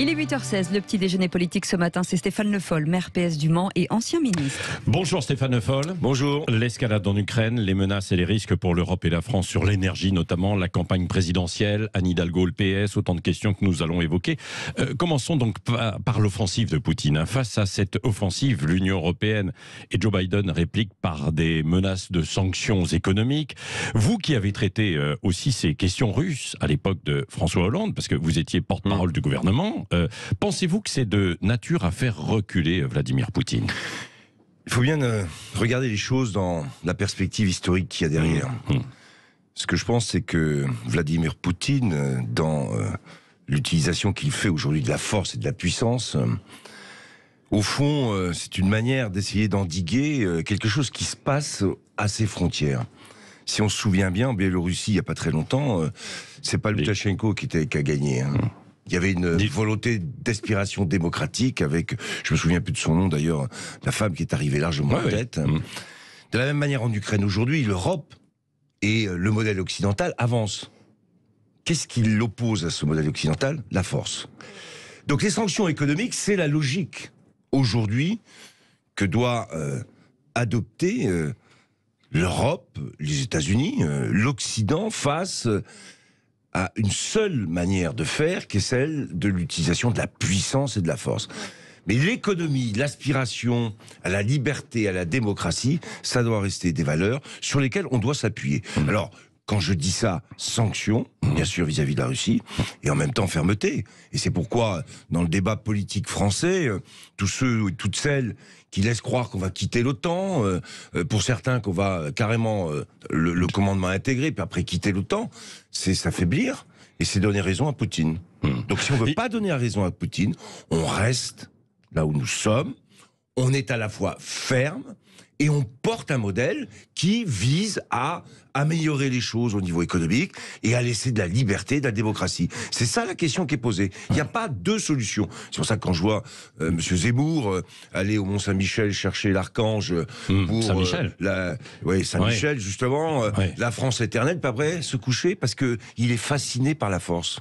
Il est 8h16, le petit déjeuner politique ce matin, c'est Stéphane Le Foll, maire PS du Mans et ancien ministre. Bonjour Stéphane Le Foll. Bonjour. L'escalade en Ukraine, les menaces et les risques pour l'Europe et la France sur l'énergie notamment, la campagne présidentielle, Anne Hidalgo, le PS, autant de questions que nous allons évoquer. Commençons donc par l'offensive de Poutine. Face à cette offensive, l'Union européenne et Joe Biden répliquent par des menaces de sanctions économiques. Vous qui avez traité aussi ces questions russes à l'époque de François Hollande, parce que vous étiez porte-parole du gouvernement, pensez-vous que c'est de nature à faire reculer Vladimir Poutine ? Il faut bien regarder les choses dans la perspective historique qu'il y a derrière. Ce que je pense, c'est que Vladimir Poutine, dans l'utilisation qu'il fait aujourd'hui de la force et de la puissance, au fond, c'est une manière d'essayer d'endiguer quelque chose qui se passe à ses frontières. Si on se souvient bien, en Biélorussie, il n'y a pas très longtemps, c'est pas Loukachenko qui a gagné. Il y avait une volonté d'aspiration démocratique avec, je me souviens plus de son nom d'ailleurs, la femme qui est arrivée largement en tête. De la même manière en Ukraine aujourd'hui, l'Europe et le modèle occidental avancent. Qu'est-ce qui l'oppose à ce modèle occidental ? La force. Donc les sanctions économiques, c'est la logique aujourd'hui que doit adopter l'Europe, les États-Unis, l'Occident face à une seule manière de faire, qui est celle de l'utilisation de la puissance et de la force. Mais l'économie, l'aspiration à la liberté, à la démocratie, ça doit rester des valeurs sur lesquelles on doit s'appuyer. Alors, quand je dis ça, sanctions, bien sûr vis-à-vis de la Russie, et en même temps fermeté. Et c'est pourquoi, dans le débat politique français, tous ceux et toutes celles qui laissent croire qu'on va quitter l'OTAN, pour certains qu'on va carrément le commandement intégré, puis après quitter l'OTAN, c'est s'affaiblir, et c'est donner raison à Poutine. Donc si on ne veut pas donner raison à Poutine, on reste là où nous sommes, on est à la fois ferme, et on porte un modèle qui vise à améliorer les choses au niveau économique et à laisser de la liberté, de la démocratie. C'est ça la question qui est posée. Il n'y a pas deux solutions. C'est pour ça que quand je vois M. Zemmour aller au Mont-Saint-Michel chercher l'archange pour Saint-Michel. Saint-Michel, justement, la France éternelle, pas après se coucher parce qu'il est fasciné par la force.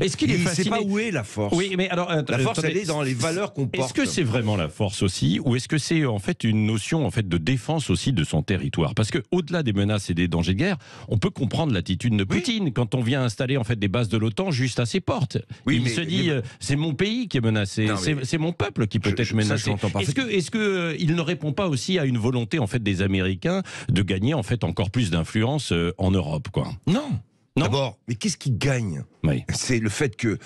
Est-ce qu'il est fasciné ? Il ne sait pas où est la force. Oui, mais alors, la force, elle est dans les valeurs qu'on porte. Est-ce que c'est vraiment la force aussi, ou est-ce que c'est en fait une notion en fait de défense aussi de son territoire ? Parce que au-delà des menaces et des dangers de guerre, on peut comprendre l'attitude de Poutine quand on vient installer en fait des bases de l'OTAN juste à ses portes. Il se dit c'est mon pays qui est menacé, c'est mon peuple qui peut être menacé. Est-ce que il ne répond pas aussi à une volonté en fait des Américains de gagner en fait encore plus d'influence en Europe, quoi ? Non. D'abord, mais qu'est-ce qui gagne ? C'est le fait que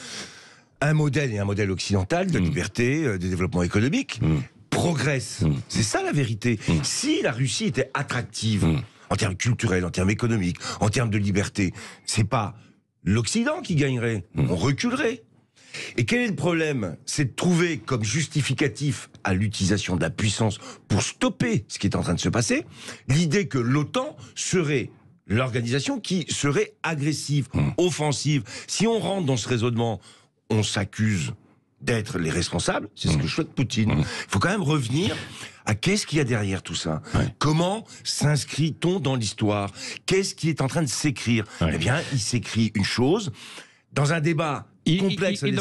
un modèle occidental de liberté, de développement économique, progresse. C'est ça la vérité. Si la Russie était attractive en termes culturels, en termes économiques, en termes de liberté, c'est pas l'Occident qui gagnerait. On reculerait. Et quel est le problème ? C'est de trouver comme justificatif à l'utilisation de la puissance pour stopper ce qui est en train de se passer, l'idée que l'OTAN serait l'organisation qui serait agressive, offensive. Si on rentre dans ce raisonnement, on s'accuse d'être les responsables. C'est ce que souhaite Poutine. Il faut quand même revenir à qu'est-ce qu'il y a derrière tout ça. Comment s'inscrit-on dans l'histoire ? Qu'est-ce qui est en train de s'écrire ? Eh bien, il s'écrit une chose dans un débat complexe et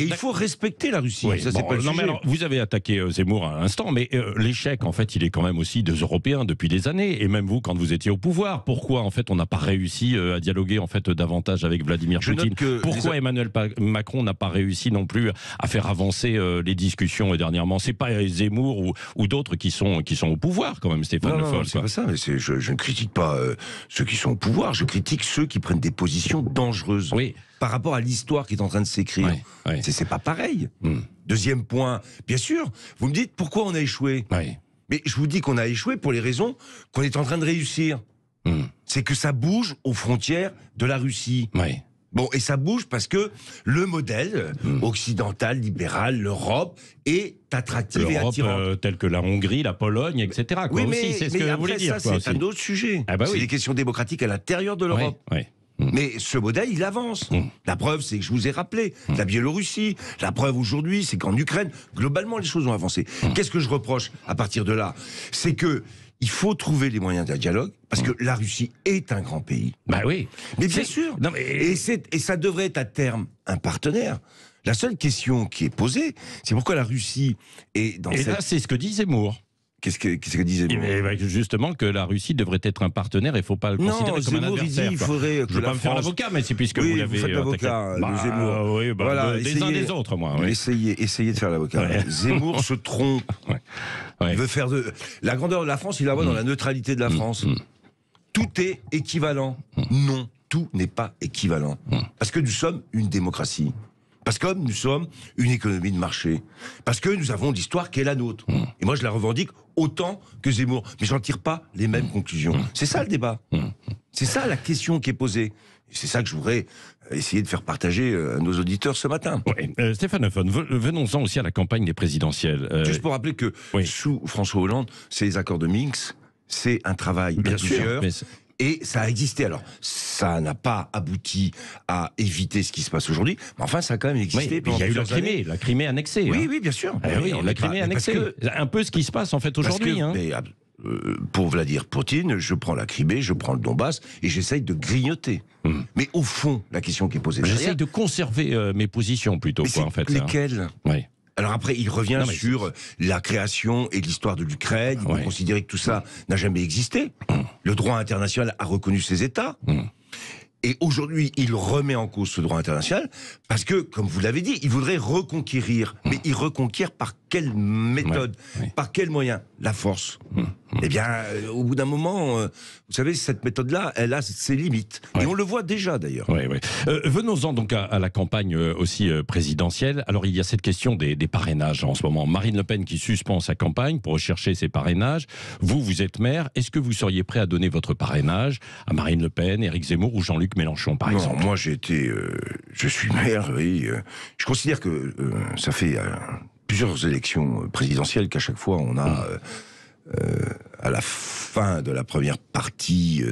il faut respecter la Russie. Ça, c'est pas le sujet. Alors, vous avez attaqué Zemmour à l'instant, mais l'échec, en fait, il est quand même aussi des Européens depuis des années, et même vous, quand vous étiez au pouvoir. Pourquoi, en fait, on n'a pas réussi à dialoguer, en fait, davantage avec Vladimir Poutine ? Pourquoi Emmanuel Macron n'a pas réussi non plus à faire avancer les discussions dernièrement ? C'est pas Zemmour ou d'autres qui sont au pouvoir, quand même, Stéphane Le Foll. C'est pas ça, mais je ne critique pas ceux qui sont au pouvoir, je critique ceux qui prennent des positions dangereuses. Par rapport à l'histoire qui est en train de s'écrire. C'est pas pareil. Deuxième point, bien sûr, vous me dites pourquoi on a échoué. Mais je vous dis qu'on a échoué pour les raisons qu'on est en train de réussir. C'est que ça bouge aux frontières de la Russie. Bon, et ça bouge parce que le modèle occidental, libéral, l'Europe est attractive et attirante. Telle que la Hongrie, la Pologne, etc. Oui, mais c'est ce que vous voulez dire. Ça, c'est un autre sujet. C'est des questions démocratiques à l'intérieur de l'Europe. Mais ce modèle, il avance. La preuve, c'est que je vous ai rappelé la Biélorussie. La preuve aujourd'hui, c'est qu'en Ukraine, globalement, les choses ont avancé. Qu'est-ce que je reproche à partir de là ? C'est que il faut trouver les moyens d'un dialogue, parce que la Russie est un grand pays. Bah oui. Mais bien sûr. Non, mais... et ça devrait être à terme un partenaire. La seule question qui est posée, c'est pourquoi la Russie est dans Et cette... là, c'est ce que dit Zemmour. Qu'est-ce que disait Zemmour? Justement que la Russie devrait être un partenaire et il ne faut pas le considérer comme un Zemmour, adversaire. Il faudrait que je ne veux la pas me faire France... l'avocat, mais c'est puisque oui, vous l'avez... Vous faites l'avocat, Zemmour. Oui, voilà, des uns des autres, moi. Oui. Essayez de faire l'avocat. Ouais. Zemmour se trompe. Ouais. Ouais. Il veut faire de... La grandeur de la France, il la voit dans la neutralité de la France. Tout est équivalent. Non, tout n'est pas équivalent. Parce que nous sommes une démocratie. Parce que nous sommes une économie de marché. Parce que nous avons l'histoire qui est la nôtre. Et moi, je la revendique autant que Zemmour. Mais j'en tire pas les mêmes conclusions. C'est ça le débat. C'est ça la question qui est posée. Et c'est ça que je voudrais essayer de faire partager à nos auditeurs ce matin. Ouais. Stéphane Le Foll, venons-en aussi à la campagne des présidentielles. Juste pour rappeler que sous François Hollande, c'est les accords de Minsk, c'est un travail Bien à plusieurs. sûr, Et ça a existé. Alors, ça n'a pas abouti à éviter ce qui se passe aujourd'hui, mais enfin, ça a quand même existé. Il y a eu la Crimée annexée. Oui, oui, bien sûr. La Crimée annexée. Un peu ce qui se passe en fait aujourd'hui. Pour Vladimir Poutine, je prends la Crimée, je prends le Donbass, et j'essaye de grignoter. Mais au fond, la question qui est posée derrière... J'essaye de conserver mes positions plutôt. Mais en fait, lesquelles? Alors après, il revient sur la création et l'histoire de l'Ukraine. Il peut considérer que tout ça n'a jamais existé. Le droit international a reconnu ces États. Et aujourd'hui, il remet en cause ce droit international parce que, comme vous l'avez dit, il voudrait reconquérir. Mais il reconquiert par quelle méthode? Par quel moyen? La force. Eh bien, au bout d'un moment, vous savez, cette méthode-là, elle a ses limites. Et on le voit déjà, d'ailleurs. Venons-en donc à la campagne aussi présidentielle. Alors, il y a cette question des parrainages en ce moment. Marine Le Pen qui suspend sa campagne pour rechercher ses parrainages. Vous êtes maire. Est-ce que vous seriez prêt à donner votre parrainage à Marine Le Pen, Éric Zemmour ou Jean-Luc Mélenchon, par exemple? Moi, je suis maire, oui. Je considère que ça fait plusieurs élections présidentielles qu'à chaque fois, on a... à la fin de la première partie,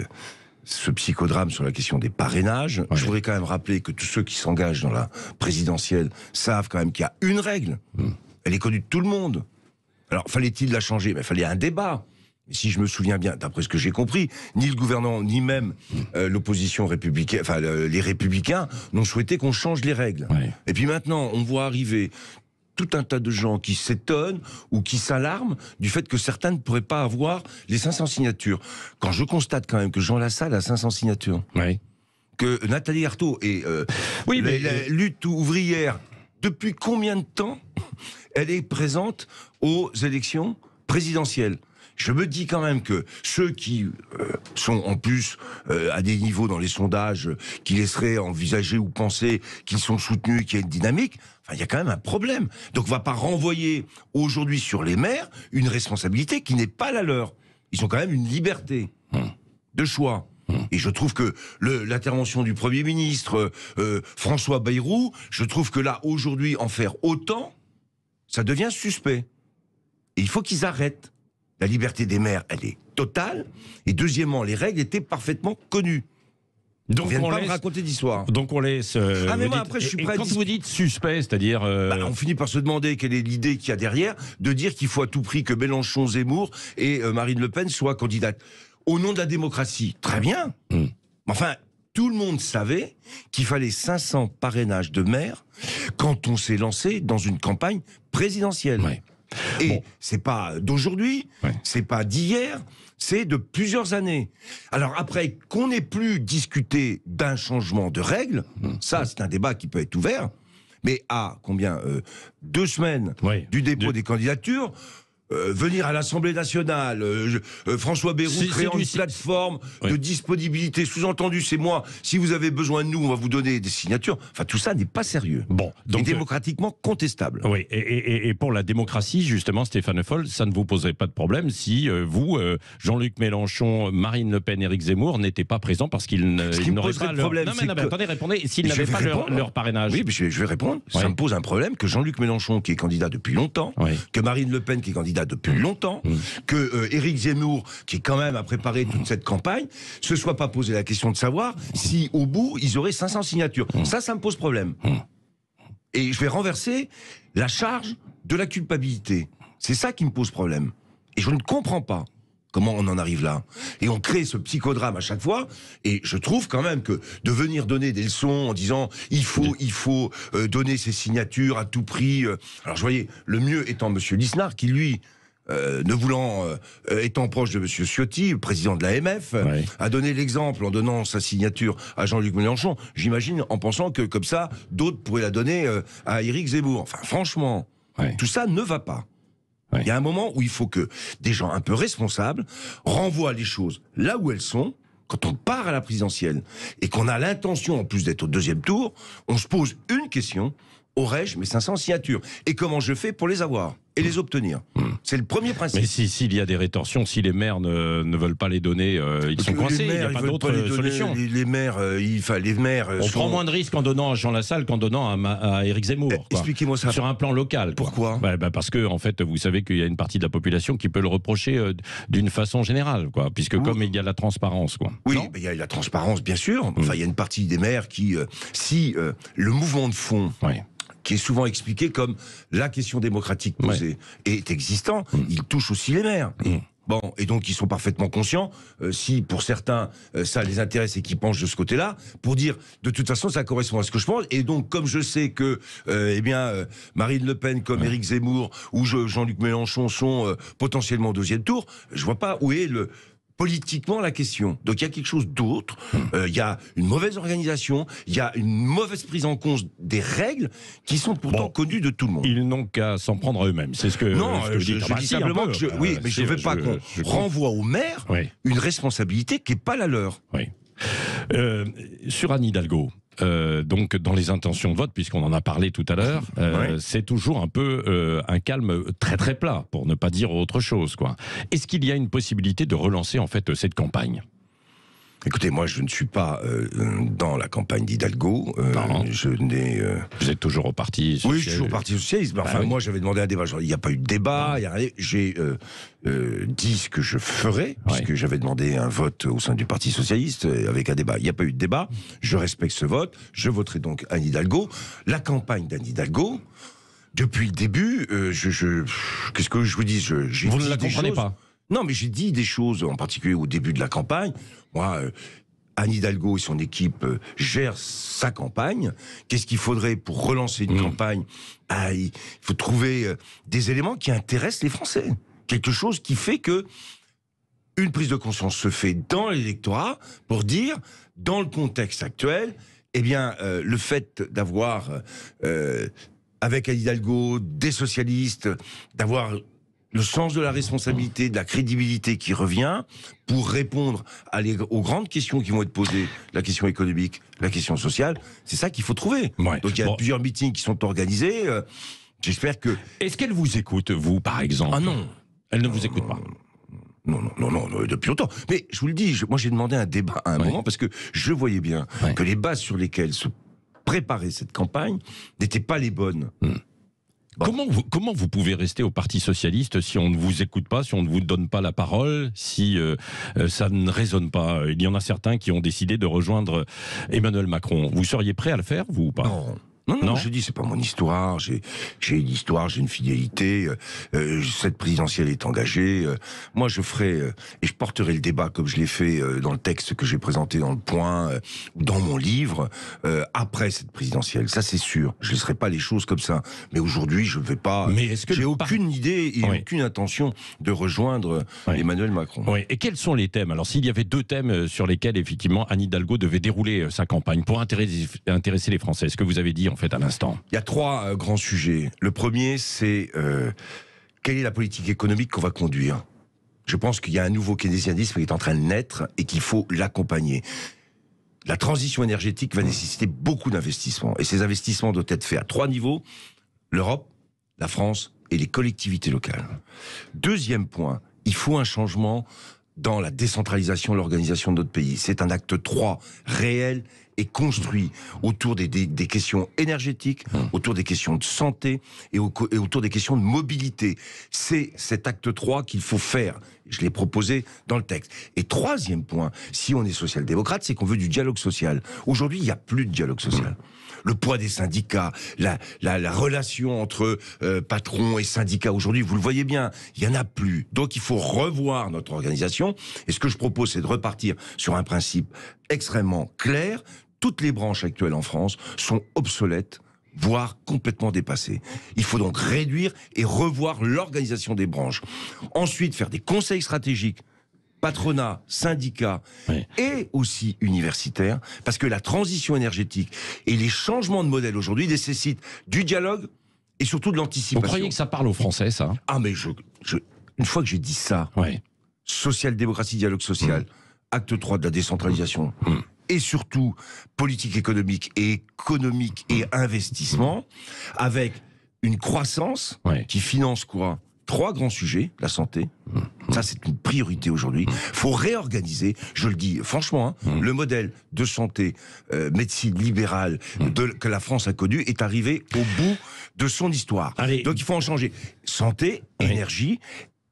ce psychodrame sur la question des parrainages. Je voudrais quand même rappeler que tous ceux qui s'engagent dans la présidentielle savent quand même qu'il y a une règle. Elle est connue de tout le monde. Alors, fallait-il la changer? Mais il fallait un débat. Et si je me souviens bien, d'après ce que j'ai compris, ni le gouvernement, ni même l'opposition républicaine, enfin les républicains, n'ont souhaité qu'on change les règles. Et puis maintenant, on voit arriver tout un tas de gens qui s'étonnent ou qui s'alarment du fait que certains ne pourraient pas avoir les 500 signatures. Quand je constate quand même que Jean Lassalle a 500 signatures, que Nathalie Arthaud et la lutte ouvrière, depuis combien de temps elle est présente aux élections présidentielles? Je me dis quand même que ceux qui sont en plus à des niveaux dans les sondages qui laisseraient envisager ou penser qu'ils sont soutenus, qu'il y a une dynamique, enfin, il y a quand même un problème. Donc on ne va pas renvoyer aujourd'hui sur les maires une responsabilité qui n'est pas la leur. Ils ont quand même une liberté de choix. Et je trouve que l'intervention du Premier ministre, François Bayrou, je trouve que là, aujourd'hui, en faire autant, ça devient suspect. Et il faut qu'ils arrêtent. La liberté des maires, elle est totale. Et deuxièmement, les règles étaient parfaitement connues. Donc on pas me raconter d'histoire. Donc on laisse... mais moi, après, je suis prêt quand vous dites suspect, c'est-à-dire... on finit par se demander quelle est l'idée qu'il y a derrière de dire qu'il faut à tout prix que Mélenchon, Zemmour et Marine Le Pen soient candidates. Au nom de la démocratie, très bien. Enfin, tout le monde savait qu'il fallait 500 parrainages de maires quand on s'est lancé dans une campagne présidentielle. Et c'est pas d'aujourd'hui, c'est pas d'hier, c'est de plusieurs années. Alors après, qu'on n'ait plus discuté d'un changement de règles, ça c'est un débat qui peut être ouvert, mais à combien 2 semaines du dépôt des candidatures, venir à l'Assemblée nationale, François Bayrou créant une plateforme de disponibilité, sous-entendu c'est moi, si vous avez besoin de nous, on va vous donner des signatures. Enfin tout ça n'est pas sérieux. Donc démocratiquement contestable. Et pour la démocratie, justement, Stéphane Le Foll, ça ne vous poserait pas de problème si vous, Jean-Luc Mélenchon, Marine Le Pen, Éric Zemmour n'étaient pas présents parce qu'ils n'auraient pas leur... problème. Attendez, répondez. S'ils n'avaient pas leur parrainage. Oui, je vais répondre. Ça me pose un problème que Jean-Luc Mélenchon, qui est candidat depuis longtemps, que Marine Le Pen, qui est candidat depuis longtemps, que Éric Zemmour, qui quand même a préparé toute cette campagne, se soit pas posé la question de savoir si au bout ils auraient 500 signatures. Ça me pose problème. Et je vais renverser la charge de la culpabilité. C'est ça qui me pose problème. Et je ne comprends pas Comment on en arrive là? Et on crée ce psychodrame à chaque fois. Et je trouve quand même que de venir donner des leçons en disant il faut donner ses signatures à tout prix. Alors je voyais le mieux étant Monsieur Lisnard qui lui étant proche de Monsieur Ciotti, le président de l'AMF, a donné l'exemple en donnant sa signature à Jean-Luc Mélenchon. J'imagine en pensant que comme ça, d'autres pourraient la donner à Éric Zemmour. Enfin, franchement, tout ça ne va pas. Il y a un moment où il faut que des gens un peu responsables renvoient les choses là où elles sont. Quand on part à la présidentielle et qu'on a l'intention en plus d'être au deuxième tour, on se pose une question: aurais-je mes 500 signatures? Et comment je fais pour les avoir et les obtenir? C'est le premier principe. Mais s'il y a des rétorsions, si les maires ne veulent pas les donner, ils sont coincés, il n'y a pas d'autre solution. Les maires, on prend moins de risques en donnant à Jean Lassalle qu'en donnant à Éric Zemmour. Expliquez-moi ça. Sur un plan local. Pourquoi? Parce que, en fait, vous savez qu'il y a une partie de la population qui peut le reprocher d'une façon générale, puisque comme il y a la transparence. Oui, mais il y a la transparence, bien sûr. Enfin, il y a une partie des maires qui, si le mouvement de fond... qui est souvent expliqué comme la question démocratique posée, est existant, il touche aussi les maires. Bon, et donc ils sont parfaitement conscients, si pour certains ça les intéresse et qu'ils penchent de ce côté-là, pour dire de toute façon ça correspond à ce que je pense, et donc comme je sais que Marine Le Pen comme Éric Zemmour ou Jean-Luc Mélenchon sont potentiellement au deuxième tour, je vois pas où est politiquement la question. Donc il y a quelque chose d'autre, il y a une mauvaise organisation, il y a une mauvaise prise en compte des règles qui sont pourtant connues de tout le monde. Ils n'ont qu'à s'en prendre à eux-mêmes, c'est ce que je dis simplement que mais je ne veux pas qu'on renvoie aux maires une responsabilité qui n'est pas la leur. Sur Anne Hidalgo, donc dans les intentions de vote, puisqu'on en a parlé tout à l'heure, c'est toujours un peu un calme très très plat, pour ne pas dire autre chose, Est-ce qu'il y a une possibilité de relancer en fait cette campagne? Écoutez, moi je ne suis pas dans la campagne d'Hidalgo. Vous êtes toujours au Parti Socialiste? Oui, je suis toujours au Parti Socialiste. Moi j'avais demandé un débat. Il n'y a pas eu de débat. J'ai dit ce que je ferais, puisque j'avais demandé un vote au sein du Parti Socialiste avec un débat. Il n'y a pas eu de débat. Je respecte ce vote. Je voterai donc Anne Hidalgo. La campagne d'Anne Hidalgo, depuis le début, qu'est-ce que je vous dis? Vous ne la comprenez pas? Non, mais j'ai dit des choses, en particulier au début de la campagne. Moi, Anne Hidalgo et son équipe gèrent sa campagne. Qu'est-ce qu'il faudrait pour relancer une campagne? Il faut trouver des éléments qui intéressent les Français. Quelque chose qui fait que une prise de conscience se fait dans l'électorat pour dire, dans le contexte actuel, le fait d'avoir, avec Anne Hidalgo, des socialistes, d'avoir le sens de la responsabilité, de la crédibilité qui revient pour répondre aux grandes questions qui vont être posées, la question économique, la question sociale, c'est ça qu'il faut trouver. Donc il y a plusieurs meetings qui sont organisés, j'espère que... Est-ce qu'elle vous écoute, vous, par exemple? Ah non. Elle ne vous écoute pas? Non, depuis longtemps. Mais je vous le dis, moi j'ai demandé un débat à un moment parce que je voyais bien que les bases sur lesquelles se préparait cette campagne n'étaient pas les bonnes. Comment vous pouvez rester au Parti Socialiste si on ne vous écoute pas, si on ne vous donne pas la parole, si ça ne résonne pas? Il y en a certains qui ont décidé de rejoindre Emmanuel Macron. Vous seriez prêt à le faire, vous, ou pas? Non, je dis, c'est pas mon histoire, j'ai une histoire, j'ai une fidélité, cette présidentielle est engagée, moi je ferai, et je porterai le débat comme je l'ai fait dans le texte que j'ai présenté dans Le Point, ou dans mon livre, après cette présidentielle, ça c'est sûr, je ne laisserai pas les choses comme ça, mais aujourd'hui je ne vais pas, j'ai aucune idée et aucune intention de rejoindre Emmanuel Macron. Et quels sont les thèmes? Alors s'il y avait deux thèmes sur lesquels effectivement Anne Hidalgo devait dérouler sa campagne pour intéresser les Français, ce que vous avez dit en fait à l'instant. Il y a trois grands sujets. Le premier, c'est quelle est la politique économique qu'on va conduire? Je pense qu'il y a un nouveau keynésianisme qui est en train de naître et qu'il faut l'accompagner. La transition énergétique va nécessiter beaucoup d'investissements. Et ces investissements doivent être faits à trois niveaux: l'Europe, la France et les collectivités locales. Deuxième point, il faut un changement dans la décentralisation et l'organisation de notre pays. C'est un acte 3 réel est construit autour des questions énergétiques, autour des questions de santé et autour des questions de mobilité. C'est cet acte 3 qu'il faut faire. Je l'ai proposé dans le texte. Et troisième point, si on est social-démocrate, c'est qu'on veut du dialogue social. Aujourd'hui, il n'y a plus de dialogue social. Le poids des syndicats, la relation entre patrons et syndicats, aujourd'hui, vous le voyez bien, il n'y en a plus. Donc il faut revoir notre organisation. Et ce que je propose, c'est de repartir sur un principe extrêmement clair. Toutes les branches actuelles en France sont obsolètes, voire complètement dépassées. Il faut donc réduire et revoir l'organisation des branches. Ensuite, faire des conseils stratégiques, patronat, syndicats et aussi universitaires, parce que la transition énergétique et les changements de modèle aujourd'hui nécessitent du dialogue et surtout de l'anticipation. Vous croyez que ça parle aux Français, ça? Ah, mais une fois que j'ai dit ça, social-démocratie, dialogue social, acte 3 de la décentralisation, et surtout politique économique et investissement, avec une croissance qui finance quoi? 3 grands sujets, la santé, ça c'est une priorité aujourd'hui. Faut réorganiser, je le dis franchement, le modèle de santé, médecine libérale que la France a connu est arrivé au bout de son histoire. Allez. Donc il faut en changer. Santé, énergie,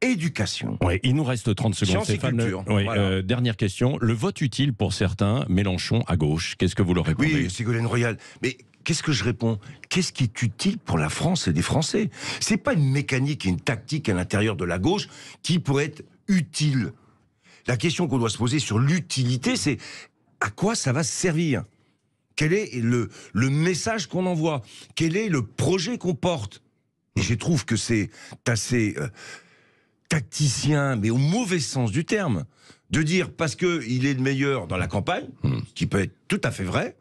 éducation. Oui, il nous reste 30 secondes, Science et Stéphane. culture. Oui, Voilà. Dernière question. Le vote utile pour certains, Mélenchon à gauche, qu'est-ce que vous leur répondez? Oui, Ségolène Royal. Mais qu'est-ce que je réponds? Qu'est-ce qui est utile pour la France et les Français? C'est pas une mécanique et une tactique à l'intérieur de la gauche qui pourrait être utile. La question qu'on doit se poser sur l'utilité, c'est à quoi ça va servir? Quel est le message qu'on envoie? Quel est le projet qu'on porte? Et je trouve que c'est assez tacticien, mais au mauvais sens du terme, de dire parce qu'il est le meilleur dans la campagne, ce qui peut être tout à fait vrai,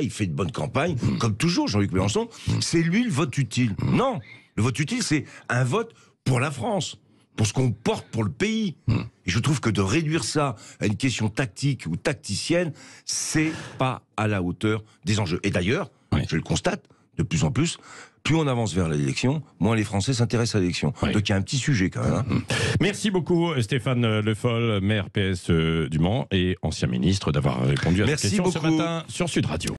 il fait de bonnes campagnes, comme toujours Jean-Luc Mélenchon, c'est lui le vote utile. Non, le vote utile, c'est un vote pour la France, pour ce qu'on porte pour le pays. Et je trouve que de réduire ça à une question tactique ou tacticienne, c'est pas à la hauteur des enjeux. Et d'ailleurs, je le constate, de plus en plus on avance vers l'élection, moins les Français s'intéressent à l'élection. Donc il y a un petit sujet quand même. Merci beaucoup Stéphane Le Foll, maire PS du Mans et ancien ministre, d'avoir répondu à cette question ce matin sur Sud Radio.